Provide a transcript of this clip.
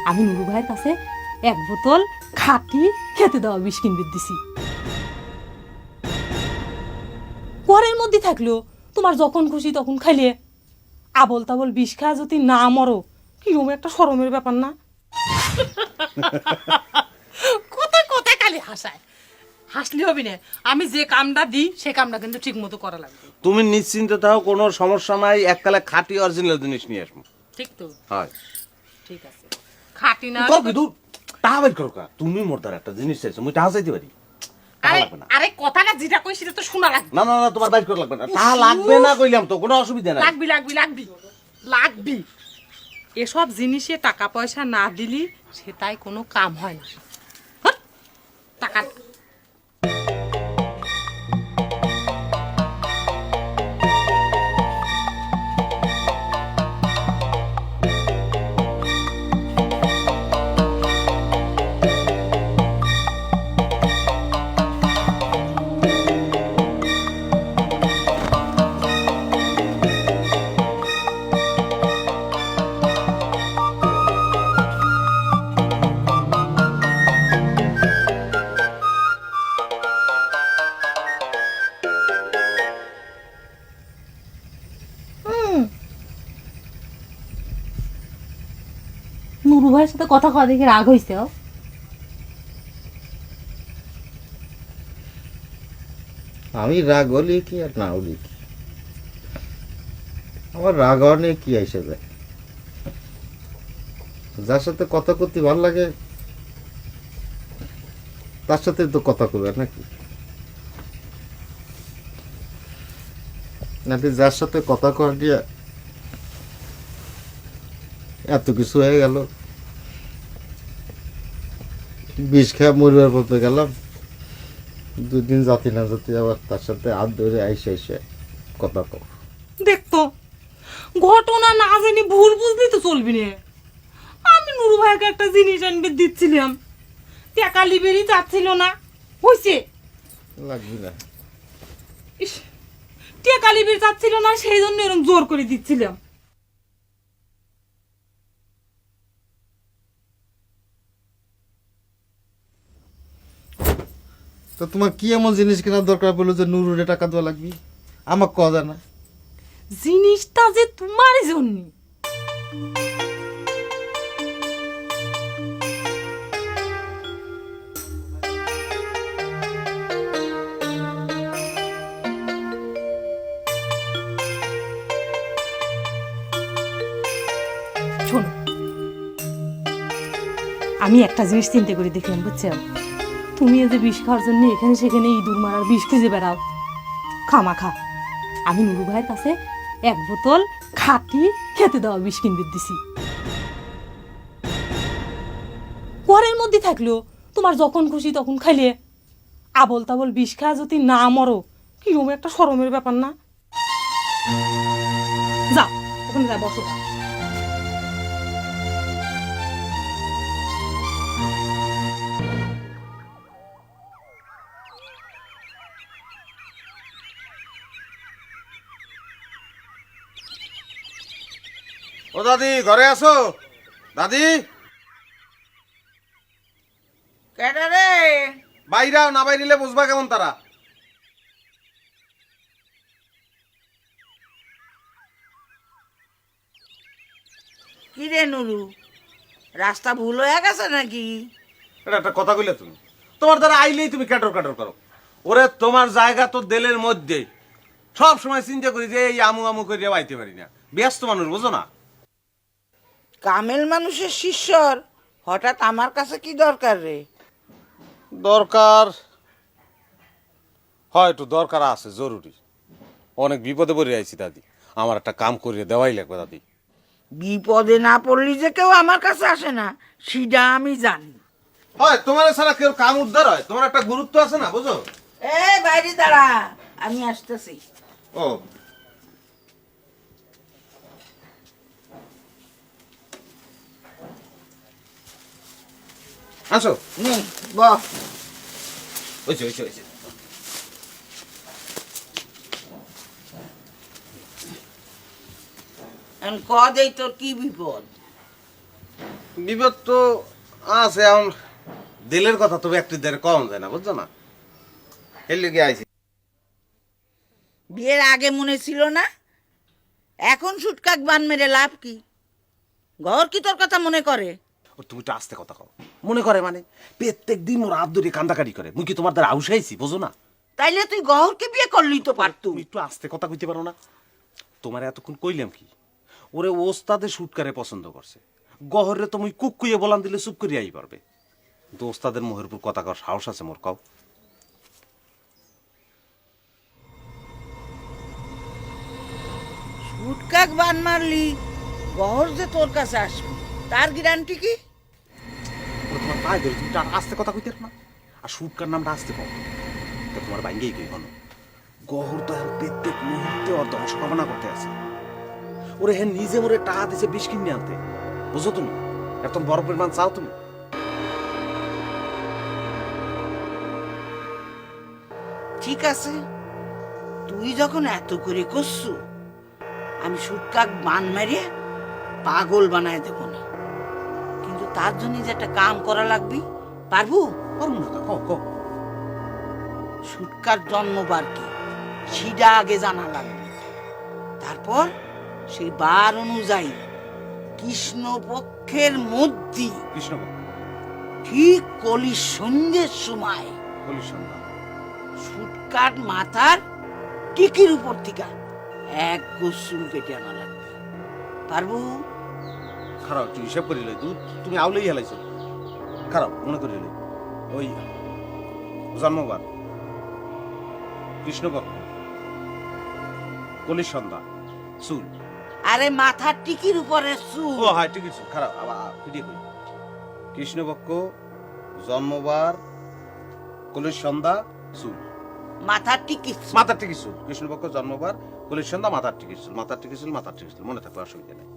আমি নুরু ভাইয়ের কাছে 1 বোতল খাঁটি খেতে দেওয়া বিষ কিনবে দিছি। ঘরের মধ্যে থাকলেও তোমার যখন খুশি তখন খাইলে আবল তাবল বিষ খায় যদি না মরো, কিরকম একটা শরমের ব্যাপার না? কোথায় কোথায় খালি হাসায়, হাসলি হবি না। আমি যে কামটা দিই সে কামটা কিন্তু ঠিক মতো করা লাগবে। তুমি নিশ্চিন্ত থাকো, কোনো সমস্যা নাই। এককালে খাঁটি অরিজিনাল জিনিস নিয়ে আসবো। ঠিক তো? হয়, ঠিক আছে। খাঁটি না কিন্তু টাকা বের করো কা। তুমি মোর দ্বারা একটা জিনিস চাইছো, মুই টাকা চাইতে পারি? আরে আরে কথাটা যেটা কই সেটা তো শোনা লাগবে। না না না, তোমার বাইর করা লাগবে না। টাকা লাগবে না কইলাম তো, কোনো অসুবিধা নাই। লাগবি লাগবি লাগবি লাগবি। এসব জিনিসে টাকা পয়সা না দিলি সেটাই কোনো কাম হয় না। হ্যাঁ? টাকা নুরু ভাইয়ের সাথে কথা কওয়া দেখে রাগ হইছে। আমি রাগ হলি কি আর না হলি কি, আমার রাগ হওয়া নিয়ে কি আইসে যায়? যার সাথে কথা করতে ভালো লাগে তার সাথে তো কথা করবে নাকি? নাকি যার সাথে কথা কর দিয়ে এত কিছু হয়ে গেল, বিষ খেয়ে মরিবার পথে গেলাম, 2 দিন জাতি না জাতি আবার তার সাথে হাত ধরে আইসে আইসে কথা কর। দেখতো ঘটনা না জানি ভুল বুঝলি তো চলবি না। আমি নুরু ভাইকে একটা জিনিস আনবে দিচ্ছিলাম, টাকা লিবেরই চাচ্ছিল না, হইছে লাগবি না। ইস, টাকা লিবের চাচ্ছিল না, সেই জন্য এরকম জোর করে দিচ্ছিলাম। তো তোমার কি এমন জিনিস কেনার দরকার পড়লো যে নুরুরে টাকা দেওয়া লাগবে? আমার কথা না। জিনিসটা যে তোমার জন্য। শোনো, আমি একটা জিনিস চিন্তা করে দেখলাম, বুঝছো? তুমি এই যে বিষ খাওয়ার জন্য এখানে সেখানে ইঁদুর মারার বিষ খুঁজে বেড়াও খামাখা। আমি নুরু ভাইয়ের কাছে 1 বোতল খাঁটি খেতে দেওয়া বিষ কিনবে দিছি। ঘরের মধ্যে থাকলেও তোমার যখন খুশি তখন খাইলে আবল তাবল বিষ খায় যদি না মরো, কিরকম একটা শরমের ব্যাপার না? যাও ওখানে যা বসো। ও দাদি, ঘরে আছো? দাদি কেডা রে? বাইরাও, না বাইরিলে বুঝবা কেমন তারা? কি রে নুরু, রাস্তা ভুল হয়ে গেছে নাকি? এটা একটা কথা কইলে তুমি? তোমার দ্বারা আইলেই তুমি ক্যাটর ক্যাটর করো। ওরে তোমার জায়গা তো দেলের মধ্যে, সব সময় চিন্তা করি যে এই আমু আমু করে বাইতে পারি না। ব্যস্ত মানুষ, বুঝো না? কামেল মানুষের শিষ্যর হঠাৎ আমার কাছে কি দরকার রে? দরকার হয়, একটু দরকার আছে, জরুরি। অনেক বিপদে পড়ে আইছি দাদি, আমার একটা কাম করিয়ে দেওয়াই লাগবে দাদি। বিপদে না পড়লি যে কেউ আমার কাছে আসে না সেটা আমি জানি। হয়, তোমার ছাড়া কেউ কাম উদ্ধার হয়? তোমার একটা গুরুত্ব আছে না, বুঝো? এ বাইরে দাঁড়া, আমি আসতেছি। ও আসো। নে বহ। হয়েছে হয়েছে হয়েছে। এখন ক দেই তোর কি বিপদ? বিপদ তো আছে, এখন দিলের কথা তো একটু দেরে কম যায় না, বুঝছো না? এর লিগে আইছি। বিয়ের আগে মনে ছিল না? এখন সুটকাক বান মেরে লাভ কি? ঘর কি তোর কথা মনে করে? ও তুমি একটু আস্তে কথা কও। মনে করে মানে প্রত্যেক দিন ওর হাত ধরে কান্দাকাটি করে, মুই কি তোমার দ্বারা আউসাইছি, বোঝো না? তাইলে তুই গহরকে বিয়ে করলি তো পারতু। তুমি একটু আস্তে কথা কইতে পারো না? তোমার এতক্ষণ কইলাম কি, ওরে ওস্তাদে শুটকারে পছন্দ করছে, গহরে তুমি কুকুইয়ে বলান দিলে চুপ করিয়া আই পারবে। কিন্তু ওস্তাদের মোহের উপর কথা কর সাহস আছে মোর, কও। সুটকাক বান মারলি গহর যে তোর কাছে আসবে তার গ্যারান্টি কি? ওরে তোমার পায়ে ধরে, তুমি একটু আস্তে কথা কইতে পারো না? আর শুটকার নামটা আস্তে পাও তো তোমার বাইঙ্গেই কই হনো। গহর তো এখন প্রত্যেক মুহূর্তে ওর ধ্বংস কামনা করতে আছে। ওরে হ্যাঁ নিজে মোরে টাকা দিছে বিষ কিনে আনতে, বুঝো তুমি? এত বড় পরিমাণ চাও তুমি? ঠিক আছে, তুই যখন এত করে করছু, আমি সুটকাক বান মেরে পাগল বানায় দেব না। কিন্তু তার জন্য যে একটা কাম করা লাগবে, পারবো? পারবো না, কও কও। সুটকার জন্মবার কি সেটা আগে জানা লাগবে। তারপর সেই বার অনুযায়ী কৃষ্ণপক্ষের মধ্যে কৃষ্ণপক্ষ, ঠিক কলি সন্ধ্যের সময় বলিস না। সুটকার মাথার টিকির উপর থেকে এক গোছ চুল কেটে আনা লাগবে। পারবো? খারাপ তুই হিসাব করি লই, তুমি আউলেই হেলাইছো। খারাপ মনে করি লই, ওই জন্মবার, কৃষ্ণপক্ষ, কলির সন্ধ্যা, চুল। আরে মাথার টিকির উপরে চুল। ও হয় ঠিক আছে, খারাপ আবার ফিরিয়ে করি। কৃষ্ণপক্ষ, জন্মবার, কলির সন্ধ্যা, চুল। মাথার টিকির চুল। মাথার টিকির চুল, কৃষ্ণপক্ষ, জন্মবার, কলির সন্ধ্যা, মাথার টিকির চুল, মাথার টিকির চুল, মাথার টিকির চুল, মনে থাকবে, অসুবিধা নেই।